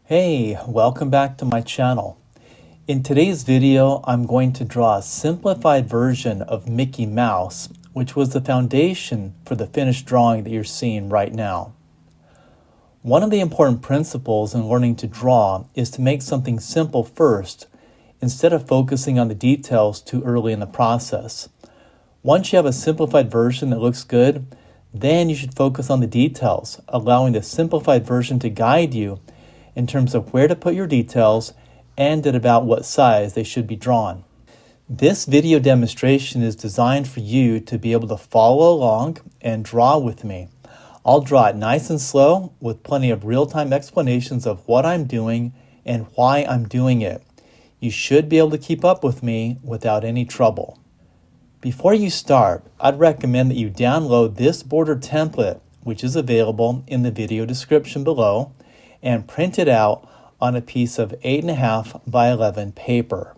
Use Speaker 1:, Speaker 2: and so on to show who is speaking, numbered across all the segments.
Speaker 1: Hey, welcome back to my channel. In today's video, I'm going to draw a simplified version of Mickey Mouse, which was the foundation for the finished drawing that you're seeing right now. One of the important principles in learning to draw is to make something simple first, instead of focusing on the details too early in the process. Once you have a simplified version that looks good, then you should focus on the details, allowing the simplified version to guide you in terms of where to put your details and at about what size they should be drawn. This video demonstration is designed for you to be able to follow along and draw with me. I'll draw it nice and slow with plenty of real-time explanations of what I'm doing and why I'm doing it. You should be able to keep up with me without any trouble. Before you start, I'd recommend that you download this border template, which is available in the video description below, and print it out on a piece of 8.5 by 11 paper.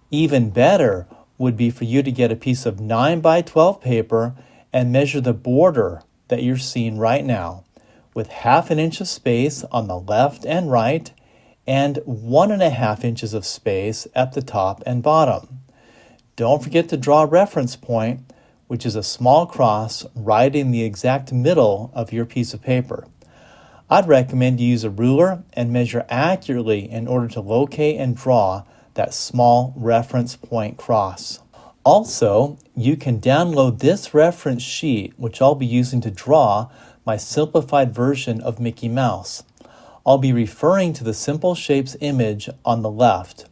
Speaker 1: Even better would be for you to get a piece of 9 by 12 paper and measure the border that you're seeing right now, with 1/2 inch of space on the left and right and 1.5 inches of space at the top and bottom. Don't forget to draw a reference point, which is a small cross right in the exact middle of your piece of paper. I'd recommend you use a ruler and measure accurately in order to locate and draw that small reference point cross. Also, you can download this reference sheet, which I'll be using to draw my simplified version of Mickey Mouse. I'll be referring to the Simple Shapes image on the left.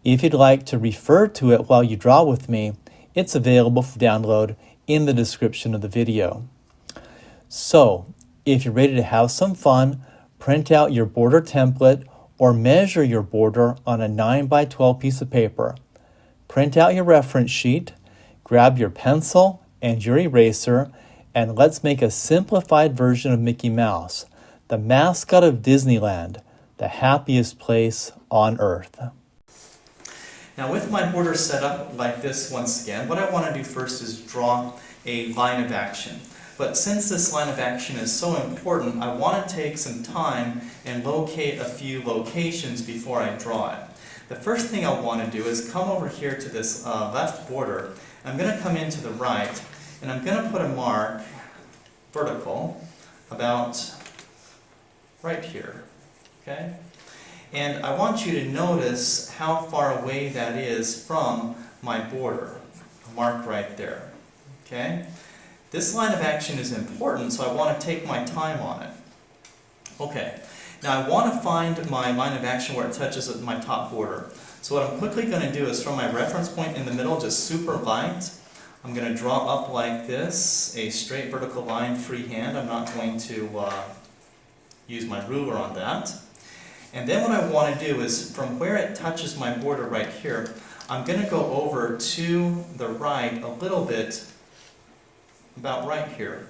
Speaker 1: If you'd like to refer to it while you draw with me, it's available for download in the description of the video. So, if you're ready to have some fun, print out your border template or measure your border on a 9 by 12 piece of paper. Print out your reference sheet, grab your pencil and your eraser, and let's make a simplified version of Mickey Mouse, the mascot of Disneyland, the happiest place on earth. Now with my border set up like this once again, what I want to do first is draw a line of action. But since this line of action is so important, I want to take some time and locate a few locations before I draw it. The first thing I want to do is come over here to this left border. I'm going to come into the right, and I'm going to put a mark, vertical, about right here. Okay? And I want you to notice how far away that is from my border. A mark right there. Okay? This line of action is important, so I want to take my time on it. Okay, now I want to find my line of action where it touches my top border. So what I'm quickly going to do is from my reference point in the middle, just super light, I'm going to draw up like this, a straight vertical line freehand. I'm not going to use my ruler on that. And then what I want to do is from where it touches my border right here, I'm going to go over to the right a little bit, about right here,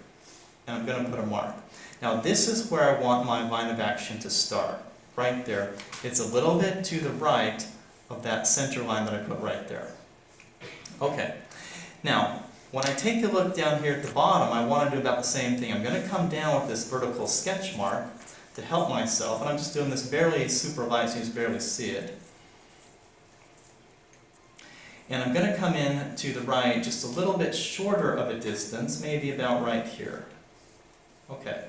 Speaker 1: and I'm going to put a mark. Now this is where I want my line of action to start, right there. It's a little bit to the right of that center line that I put right there. Okay, now when I take a look down here at the bottom, I want to do about the same thing. I'm going to come down with this vertical sketch mark to help myself, and I'm just doing this barely super light so you just barely see it. And I'm going to come in to the right just a little bit shorter of a distance, maybe about right here. Okay.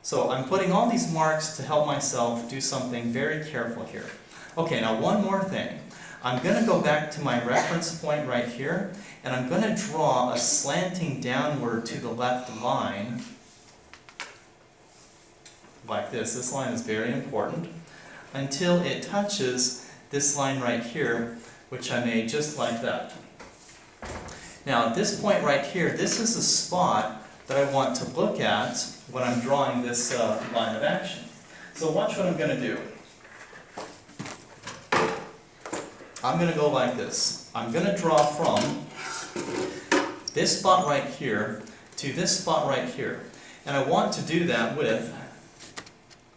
Speaker 1: So I'm putting all these marks to help myself do something very careful here. Okay, now one more thing. I'm going to go back to my reference point right here, and I'm going to draw a slanting downward to the left line, like this. This line is very important, until it touches this line right here, which I made just like that. Now at this point right here, this is the spot that I want to look at when I'm drawing this line of action. So watch what I'm going to do. I'm going to go like this. I'm going to draw from this spot right here to this spot right here. And I want to do that with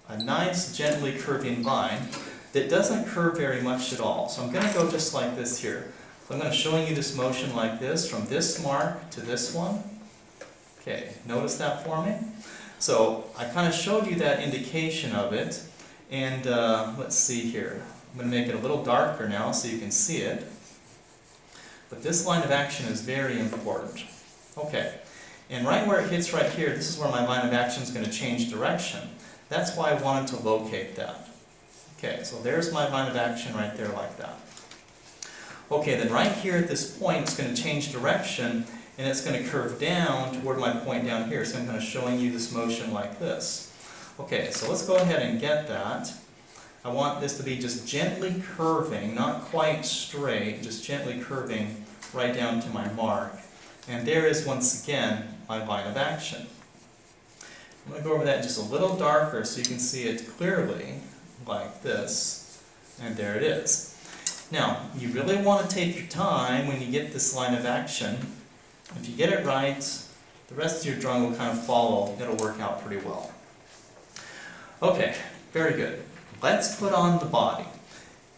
Speaker 1: a nice gently curving line that doesn't curve very much at all. So I'm going to go just like this here. So I'm going to showing you this motion like this, from this mark to this one. Okay, notice that for me? So I kind of showed you that indication of it, and let's see here. I'm going to make it a little darker now so you can see it. But this line of action is very important. Okay, and right where it hits right here, this is where my line of action is going to change direction. That's why I wanted to locate that. Okay, so there's my line of action right there like that. Okay, then right here at this point, it's going to change direction, and it's going to curve down toward my point down here. So I'm kind of showing you this motion like this. Okay, so let's go ahead and get that. I want this to be just gently curving, not quite straight, just gently curving right down to my mark. And there is, once again, my line of action. I'm going to go over that just a little darker so you can see it clearly, like this. And there it is. Now, you really want to take your time when you get this line of action. If you get it right, the rest of your drawing will kind of follow. It'll work out pretty well. Okay, very good. Let's put on the body.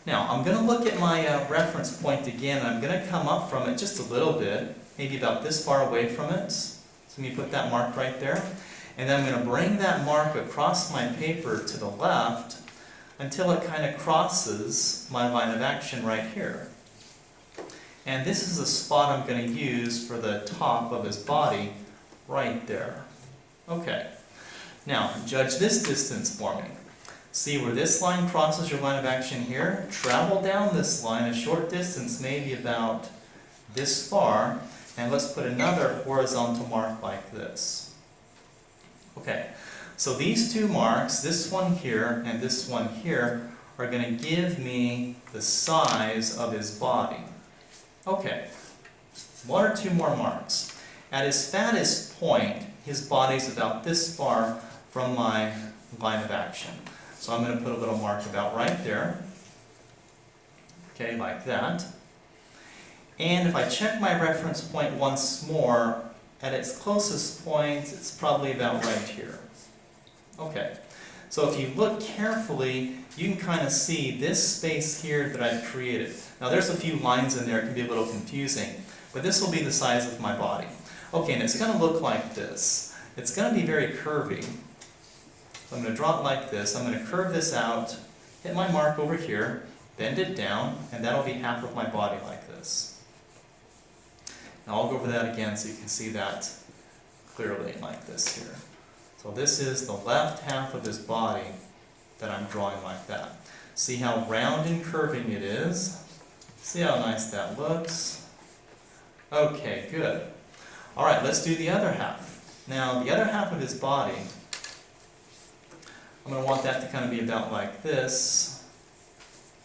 Speaker 1: Now, I'm going to look at my reference point again. I'm going to come up from it just a little bit, maybe about this far away from it. So let me put that mark right there. And then I'm going to bring that mark across my paper to the left until it kind of crosses my line of action right here. And this is the spot I'm going to use for the top of his body right there. Okay. Now, judge this distance for me. See where this line crosses your line of action here? Travel down this line a short distance, maybe about this far, and let's put another horizontal mark like this. Okay, so these two marks, this one here and this one here, are going to give me the size of his body. Okay, one or two more marks. At his fattest point, his body's about this far from my line of action. So I'm going to put a little mark about right there. Okay, like that. And if I check my reference point once more, at its closest point, it's probably about right here. Okay, so if you look carefully, you can kind of see this space here that I've created. Now there's a few lines in there, it can be a little confusing, but this will be the size of my body. Okay, and it's going to look like this. It's going to be very curvy. I'm going to draw it like this. I'm going to curve this out, hit my mark over here, bend it down, and that'll be half of my body like this. Now I'll go over that again so you can see that clearly like this here. So this is the left half of his body that I'm drawing like that. See how round and curving it is? See how nice that looks? Okay, good. All right, let's do the other half. Now, the other half of his body, I'm going to want that to kind of be about like this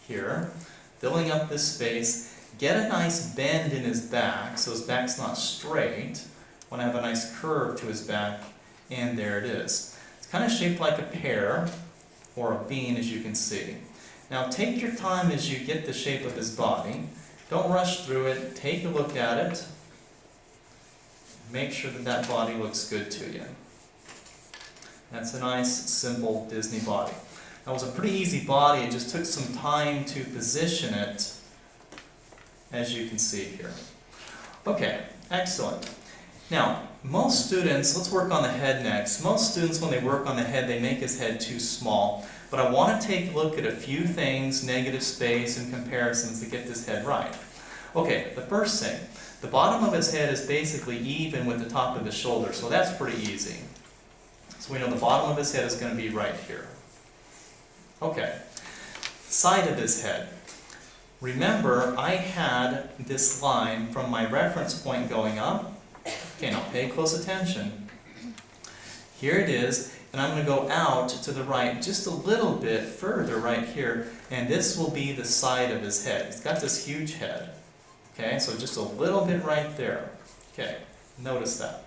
Speaker 1: here, filling up this space. Get a nice bend in his back, so his back's not straight. I want to have a nice curve to his back, and there it is. It's kind of shaped like a pear, or a bean, as you can see. Now take your time as you get the shape of his body. Don't rush through it. Take a look at it. Make sure that that body looks good to you. That's a nice, simple Disney body. That was a pretty easy body. It just took some time to position it, as you can see here. Okay, excellent. Now, most students, let's work on the head next. Most students, when they work on the head, they make his head too small. But I want to take a look at a few things, negative space and comparisons, to get this head right. Okay, the first thing, the bottom of his head is basically even with the top of his shoulder, so that's pretty easy. So we know the bottom of his head is going to be right here. Okay, side of his head. Remember, I had this line from my reference point going up. Okay, now pay close attention. Here it is, and I'm going to go out to the right just a little bit further right here, and this will be the side of his head. He's got this huge head. Okay, so just a little bit right there. Okay, notice that.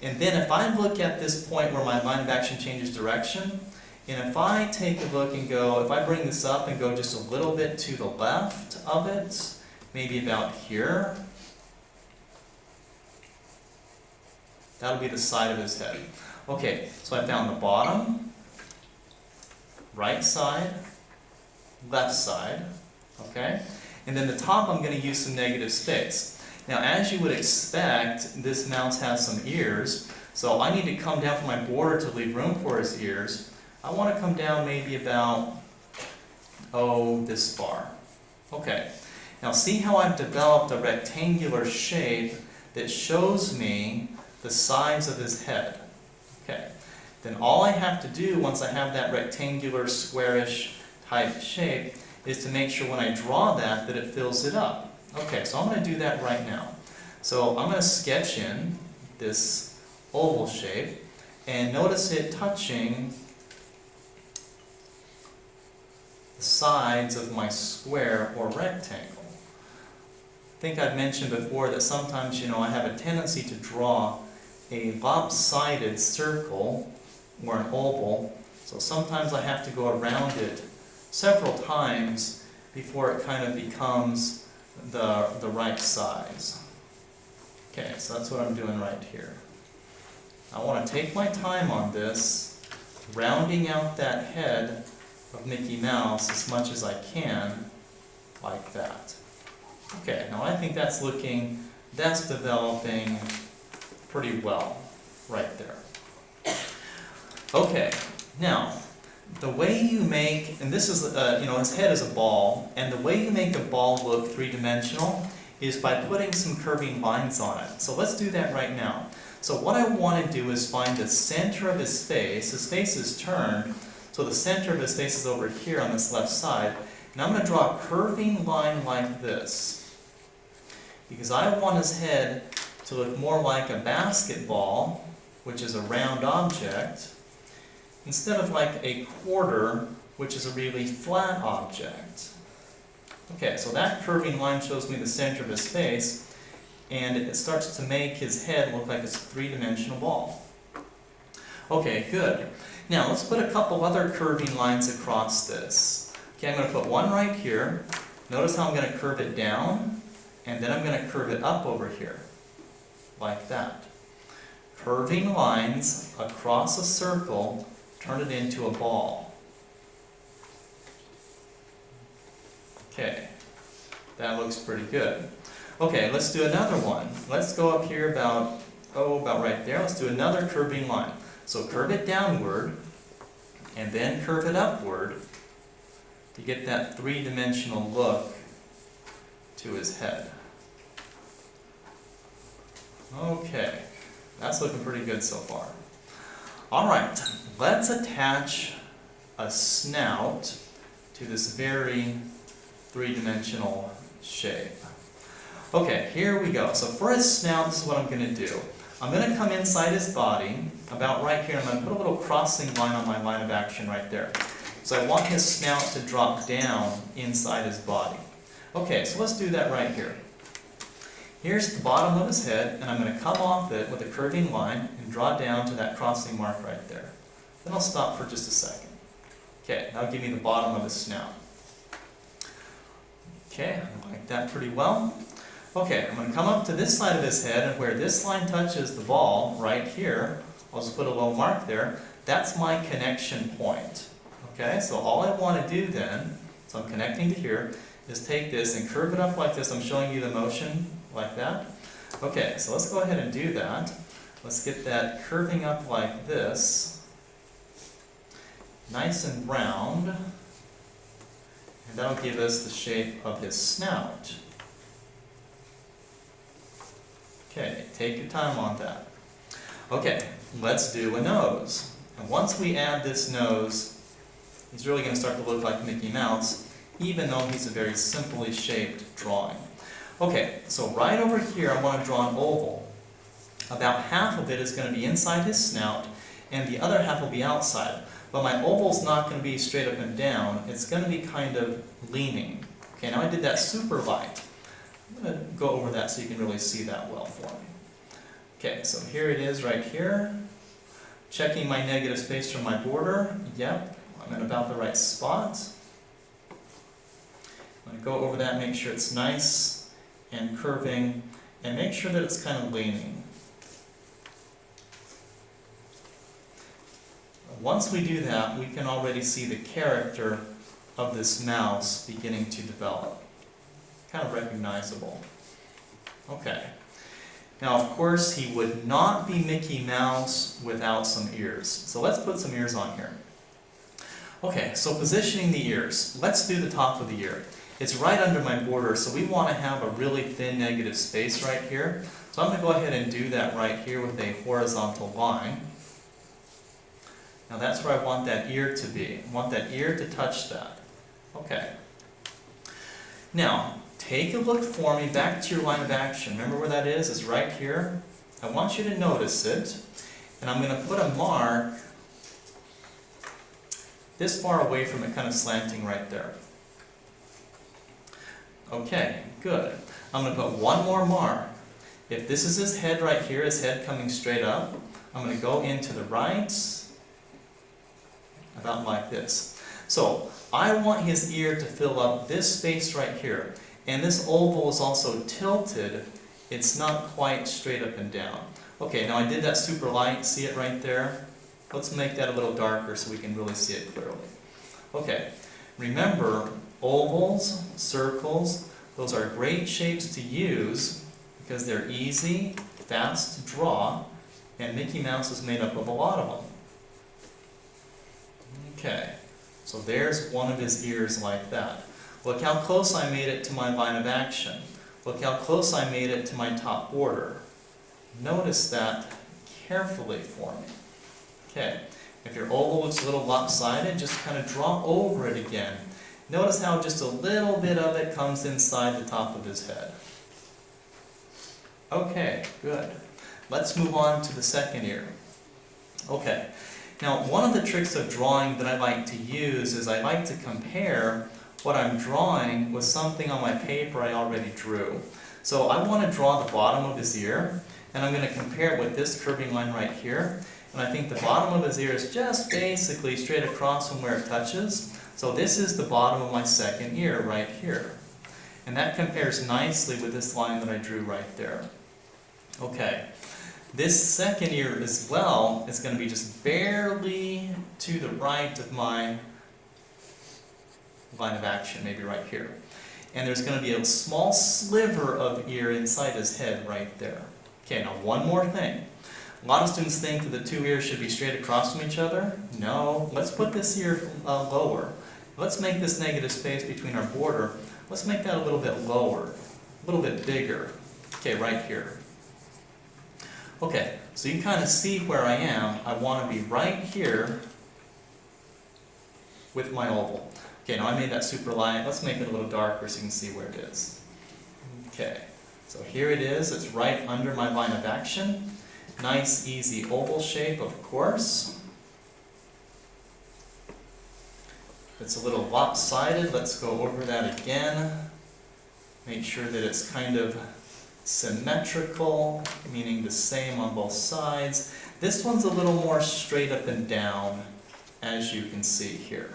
Speaker 1: And then if I look at this point where my line of action changes direction, and if I take a look and go, if I bring this up and go just a little bit to the left of it, maybe about here, that'll be the side of his head. Okay, so I found the bottom, right side, left side, okay? And then the top, I'm going to use some negative space. Now, as you would expect, this mouse has some ears, So I need to come down from my border to leave room for his ears. I want to come down maybe about, this far. Okay, now see how I've developed a rectangular shape that shows me the sides of his head. Okay, then all I have to do once I have that rectangular, squarish type shape is to make sure when I draw that it fills it up. Okay, so I'm going to do that right now. So I'm going to sketch in this oval shape and notice it touching the sides of my square or rectangle. I think I've mentioned before that sometimes, I have a tendency to draw a lopsided circle or an oval, so sometimes I have to go around it several times before it kind of becomes the right size. Okay, so that's what I'm doing right here. I want to take my time on this, rounding out that head of Mickey Mouse as much as I can, like that. Okay, now I think that's developing pretty well right there. Okay, now the way you make, and this is, his head is a ball, and the way you make a ball look three-dimensional is by putting some curving lines on it. So let's do that right now. So what I want to do is find the center of his face. His face is turned, so the center of his face is over here on this left side. And I'm going to draw a curving line like this, because I want his head to look more like a basketball, which is a round object, instead of like a quarter, which is a really flat object. Okay, so that curving line shows me the center of his face, and it starts to make his head look like it's a three-dimensional ball. Okay, good. Now let's put a couple other curving lines across this. Okay, I'm going to put one right here. Notice how I'm going to curve it down, and then I'm going to curve it up over here, like that. Curving lines across a circle turn it into a ball. Okay, that looks pretty good. Okay, let's do another one. Let's go up here about right there. Let's do another curving line. So curve it downward, and then curve it upward to get that three-dimensional look to his head. Okay, that's looking pretty good so far. All right, let's attach a snout to this very three-dimensional shape. Okay, here we go. So for his snout, this is what I'm going to do. I'm going to come inside his body, about right here. I'm going to put a little crossing line on my line of action right there. So I want his snout to drop down inside his body. Okay, so let's do that right here. Here's the bottom of his head, and I'm going to come off it with a curving line and draw down to that crossing mark right there. Then I'll stop for just a second. Okay, that'll give me the bottom of his snout. Okay, I like that pretty well. Okay, I'm going to come up to this side of his head, and where this line touches the ball, right here, I'll just put a little mark there. That's my connection point. Okay, so all I want to do then, so I'm connecting to here, is take this and curve it up like this. I'm showing you the motion like that. Okay, so let's go ahead and do that. Let's get that curving up like this, nice and round, and that'll give us the shape of his snout. Okay, take your time on that. Okay, let's do a nose. And once we add this nose, he's really going to start to look like Mickey Mouse, even though he's a very simply shaped drawing. Okay, so right over here I want to draw an oval. About half of it is going to be inside his snout, and the other half will be outside. But my oval's not going to be straight up and down, it's going to be kind of leaning. Okay, now I did that super light. I'm going to go over that so you can really see that well for me. Okay, so here it is right here. Checking my negative space from my border. Yep, I'm in about the right spot. I'm going to go over that, make sure it's nice and curving, and make sure that it's kind of leaning. Once we do that, we can already see the character of this mouse beginning to develop. Kind of recognizable. Okay. Now, of course, he would not be Mickey Mouse without some ears. So let's put some ears on here. Okay, so positioning the ears. Let's do the top of the ear. It's right under my border, so we want to have a really thin negative space right here. So I'm going to go ahead and do that right here with a horizontal line. Now that's where I want that ear to be. I want that ear to touch that. Okay. Now, take a look for me back to your line of action. Remember where that is? It's right here. I want you to notice it. And I'm going to put a mark this far away from it, kind of slanting right there. Okay, good. I'm going to put one more mark. If this is his head right here, his head coming straight up, I'm going to go into the right, about like this. So, I want his ear to fill up this space right here. And this oval is also tilted. It's not quite straight up and down. Okay, now I did that super light. See it right there? Let's make that a little darker so we can really see it clearly. Okay, remember, ovals, circles, those are great shapes to use because they're easy, fast to draw, and Mickey Mouse is made up of a lot of them. Okay, so there's one of his ears like that. Look how close I made it to my line of action. Look how close I made it to my top border. Notice that carefully for me. Okay, if your oval looks a little lopsided, just kind of draw over it again. Notice how just a little bit of it comes inside the top of his head. Okay, good. Let's move on to the second ear. Okay, now one of the tricks of drawing that I like to use is I like to compare what I'm drawing with something on my paper I already drew. So I want to draw the bottom of his ear, and I'm going to compare it with this curving line right here. And I think the bottom of his ear is just basically straight across from where it touches. So this is the bottom of my second ear right here. And that compares nicely with this line that I drew right there. Okay, this second ear as well is going to be just barely to the right of my line of action, maybe right here. And there's going to be a small sliver of ear inside his head right there. Okay, now one more thing. A lot of students think that the two ears should be straight across from each other. No, let's put this ear lower. Let's make this negative space between our border, let's make that a little bit lower, a little bit bigger. Okay, right here. Okay, so you kind of see where I am. I want to be right here with my oval. Okay, now I made that super light. Let's make it a little darker so you can see where it is. Okay, so here it is. It's right under my line of action. Nice, easy oval shape, of course. It's a little lopsided. Let's go over that again. Make sure that it's kind of symmetrical, meaning the same on both sides. This one's a little more straight up and down, as you can see here.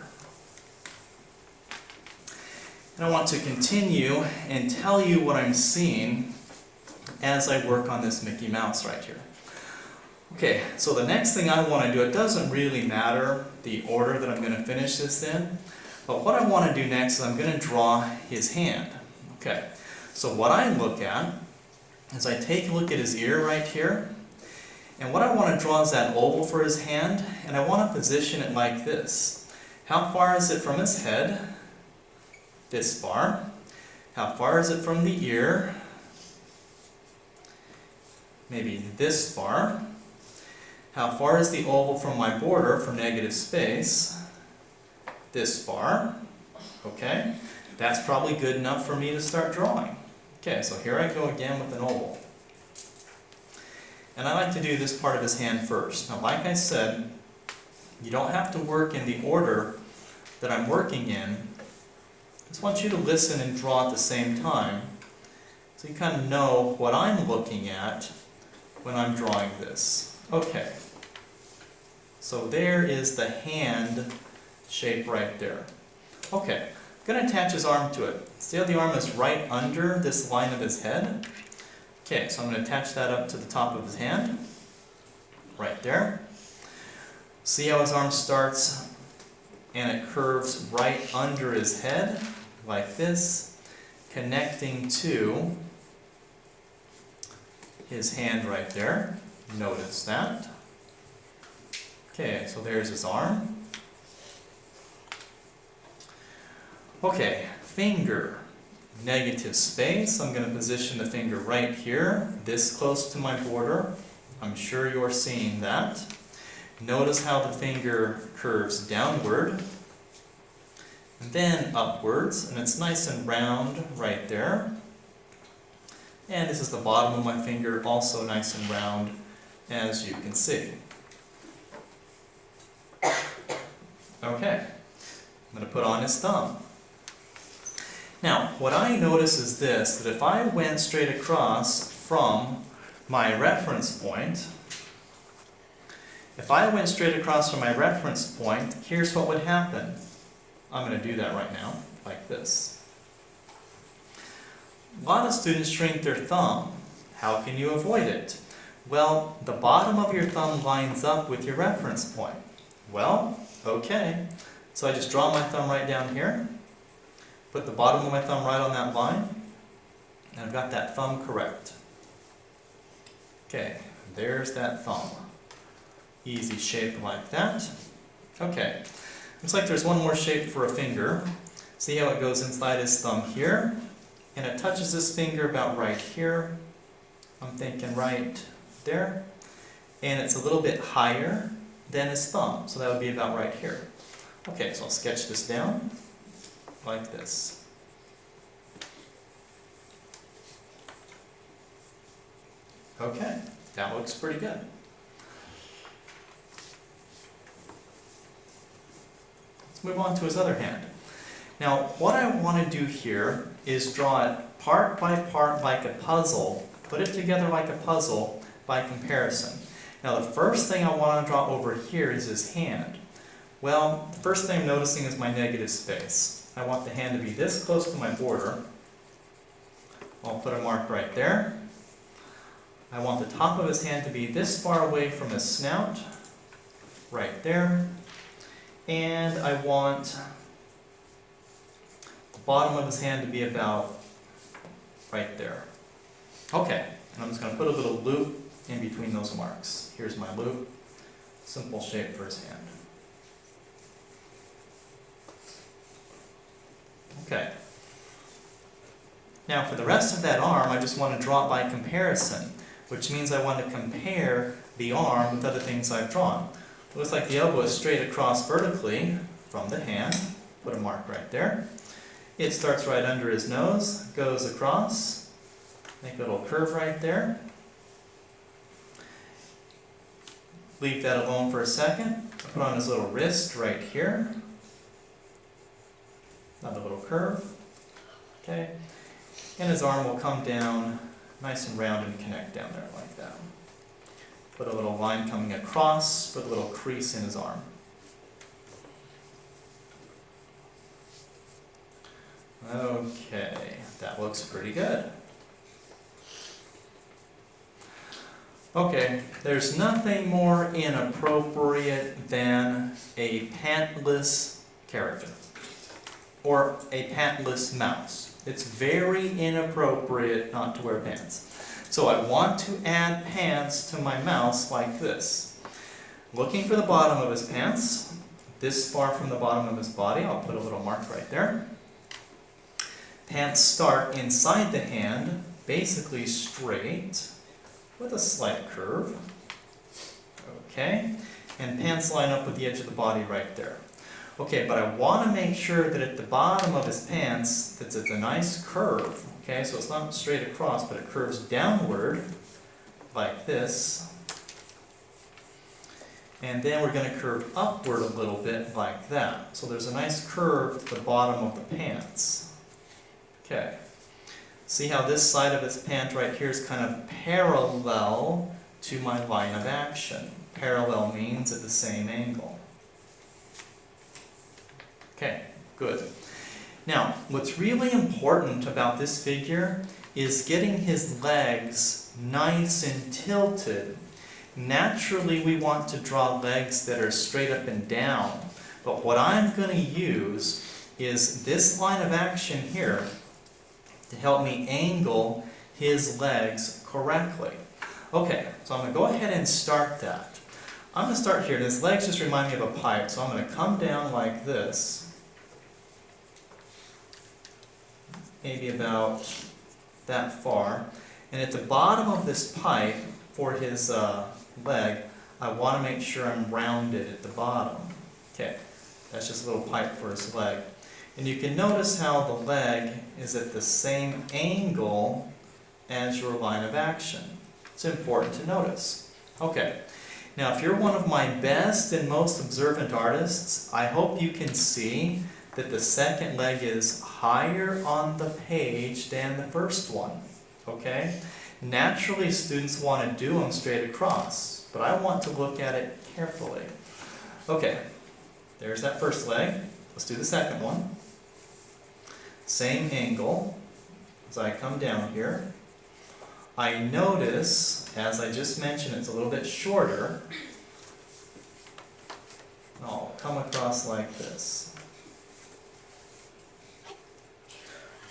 Speaker 1: And I want to continue and tell you what I'm seeing as I work on this Mickey Mouse right here. Okay, so the next thing I want to do, it doesn't really matter the order that I'm going to finish this in, but what I want to do next is I'm going to draw his hand. Okay, so what I look at is I take a look at his ear right here, and what I want to draw is that oval for his hand, and I want to position it like this. How far is it from his head? This far. How far is it from the ear? Maybe this far. How far is the oval from my border for negative space? This far. Okay, that's probably good enough for me to start drawing. Okay, so here I go again with an oval. And I like to do this part of his hand first. Now, like I said, you don't have to work in the order that I'm working in. I just want you to listen and draw at the same time, so you kind of know what I'm looking at when I'm drawing this. Okay, so there is the hand shape right there. Okay, I'm going to attach his arm to it. See how the arm is right under this line of his head? Okay, so I'm going to attach that up to the top of his hand, right there. See how his arm starts and it curves right under his head, like this, connecting to his hand right there. Notice that. Okay, so there's his arm. Okay, finger. Negative space. I'm going to position the finger right here, this close to my border. I'm sure you're seeing that. Notice how the finger curves downward, and then upwards, and it's nice and round right there. And this is the bottom of my finger, also nice and round, as you can see. Okay, I'm going to put on his thumb. Now, what I notice is this, that if I went straight across from my reference point, here's what would happen. I'm going to do that right now, like this. A lot of students shrink their thumb. How can you avoid it? Well, the bottom of your thumb lines up with your reference point. Well, okay. So I just draw my thumb right down here, put the bottom of my thumb right on that line, and I've got that thumb correct. Okay, there's that thumb. Easy shape like that. Okay, looks like there's one more shape for a finger. See how it goes inside his thumb here, and it touches his finger about right here. I'm thinking right there. And it's a little bit higher than his thumb, so that would be about right here. Okay, so I'll sketch this down like this. Okay, that looks pretty good. Let's move on to his other hand. Now, what I want to do here is draw it part by part like a puzzle, put it together like a puzzle by comparison. Now, the first thing I want to draw over here is his hand. Well, the first thing I'm noticing is my negative space. I want the hand to be this close to my border. I'll put a mark right there. I want the top of his hand to be this far away from his snout, right there. And I want the bottom of his hand to be about right there. Okay, and I'm just going to put a little loop in between those marks. Here's my loop. Simple shape for his hand. Okay. Now for the rest of that arm, I just want to draw it by comparison, which means I want to compare the arm with other things I've drawn. It looks like the elbow is straight across vertically from the hand. Put a mark right there. It starts right under his nose, goes across, make a little curve right there. Leave that alone for a second. Put on his little wrist right here. Another little curve. Okay. And his arm will come down nice and round and connect down there like that. Put a little line coming across, put a little crease in his arm. Okay, that looks pretty good. Okay, there's nothing more inappropriate than a pantless character or a pantless mouse. It's very inappropriate not to wear pants. So I want to add pants to my mouse like this. Looking for the bottom of his pants, this far from the bottom of his body, I'll put a little mark right there. Pants start inside the hand, basically straight, with a slight curve. Okay, and pants line up with the edge of the body right there. Okay, but I want to make sure that at the bottom of his pants, that it's a nice curve. Okay, so it's not straight across, but it curves downward like this. And then we're going to curve upward a little bit like that. So there's a nice curve to the bottom of the pants. Okay. See how this side of its pant right here is kind of parallel to my line of action. Parallel means at the same angle. Okay, good. Now, what's really important about this figure is getting his legs nice and tilted. Naturally, we want to draw legs that are straight up and down, but what I'm going to use is this line of action here to help me angle his legs correctly. Okay, so I'm going to go ahead and start that. I'm going to start here. His legs just remind me of a pipe, so I'm going to come down like this. Maybe about that far. And at the bottom of this pipe for his leg, I want to make sure I'm rounded at the bottom. Okay, that's just a little pipe for his leg. And you can notice how the leg is at the same angle as your line of action. It's important to notice. Okay, now if you're one of my best and most observant artists, I hope you can see that the second leg is higher on the page than the first one. Okay? Naturally, students want to do them straight across, but I want to look at it carefully. Okay, there's that first leg. Let's do the second one. Same angle as I come down here. I notice, as I just mentioned, it's a little bit shorter. I'll come across like this.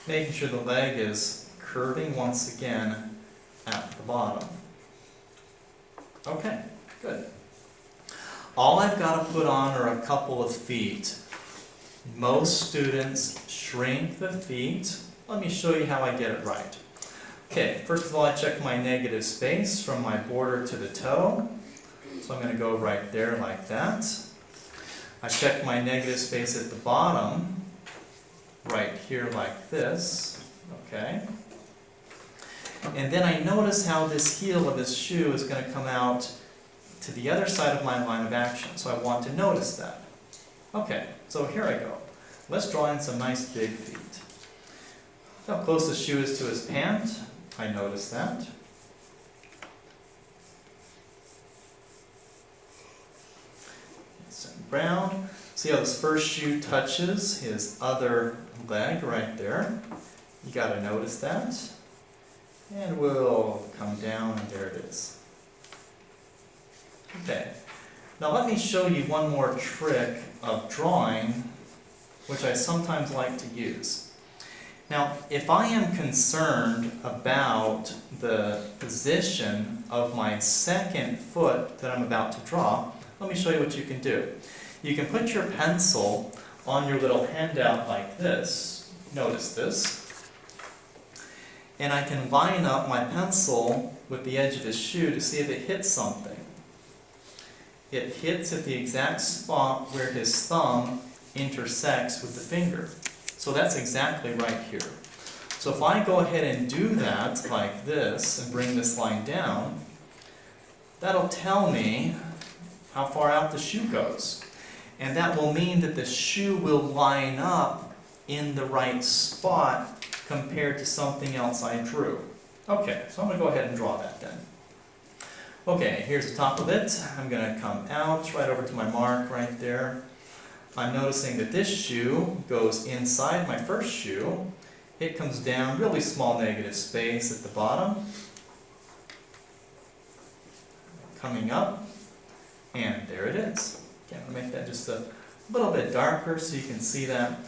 Speaker 1: Making sure the leg is curving once again at the bottom. Okay, good. All I've got to put on are a couple of feet. Most students shrink the feet. Let me show you how I get it right. Okay, first of all, I check my negative space from my border to the toe. So I'm going to go right there like that. I check my negative space at the bottom, right here like this. Okay. And then I notice how this heel of this shoe is going to come out to the other side of my line of action. So I want to notice that. Okay, so here I go. Let's draw in some nice big feet. How close the shoe is to his pant. I notice that. Some brown. See how this first shoe touches his other leg right there. You got to notice that. And we'll come down, and there it is. Okay. Now let me show you one more trick of drawing, which I sometimes like to use. Now, if I am concerned about the position of my second foot that I'm about to draw, let me show you what you can do. You can put your pencil on your little handout like this. Notice this. And I can line up my pencil with the edge of his shoe to see if it hits something. It hits at the exact spot where his thumb intersects with the finger. So that's exactly right here. So if I go ahead and do that like this and bring this line down, that'll tell me how far out the shoe goes. And that will mean that the shoe will line up in the right spot compared to something else I drew. Okay, so I'm going to go ahead and draw that then. Okay, here's the top of it. I'm going to come out right over to my mark right there. I'm noticing that this shoe goes inside my first shoe. It comes down, really small negative space at the bottom. Coming up, and there it is. Okay, I'm going to make that just a little bit darker so you can see that.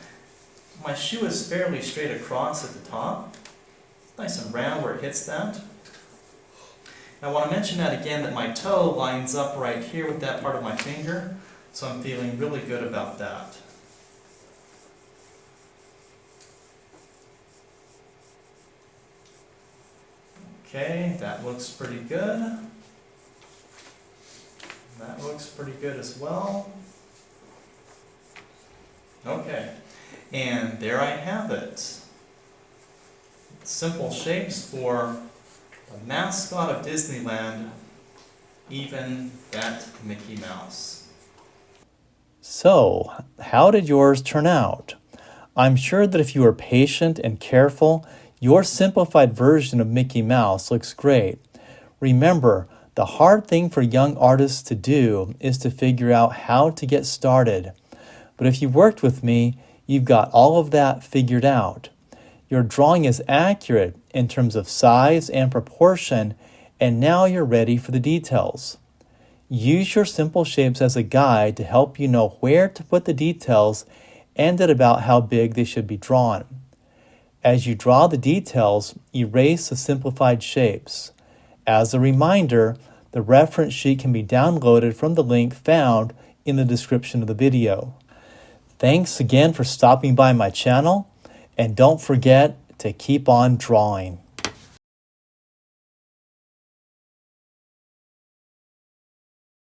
Speaker 1: My shoe is fairly straight across at the top. Nice and round where it hits that. I want to mention that again, that my toe lines up right here with that part of my finger. So I'm feeling really good about that. Okay, that looks pretty good. That looks pretty good as well. Okay, and there I have it. Simple shapes for the mascot of Disneyland, even that Mickey Mouse. So, how did yours turn out? I'm sure that if you are patient and careful, your simplified version of Mickey Mouse looks great. Remember, the hard thing for young artists to do is to figure out how to get started. But if you worked with me, you've got all of that figured out. Your drawing is accurate in terms of size and proportion, and now you're ready for the details. Use your simple shapes as a guide to help you know where to put the details and at about how big they should be drawn. As you draw the details, erase the simplified shapes. As a reminder, the reference sheet can be downloaded from the link found in the description of the video. Thanks again for stopping by my channel, and don't forget to keep on drawing.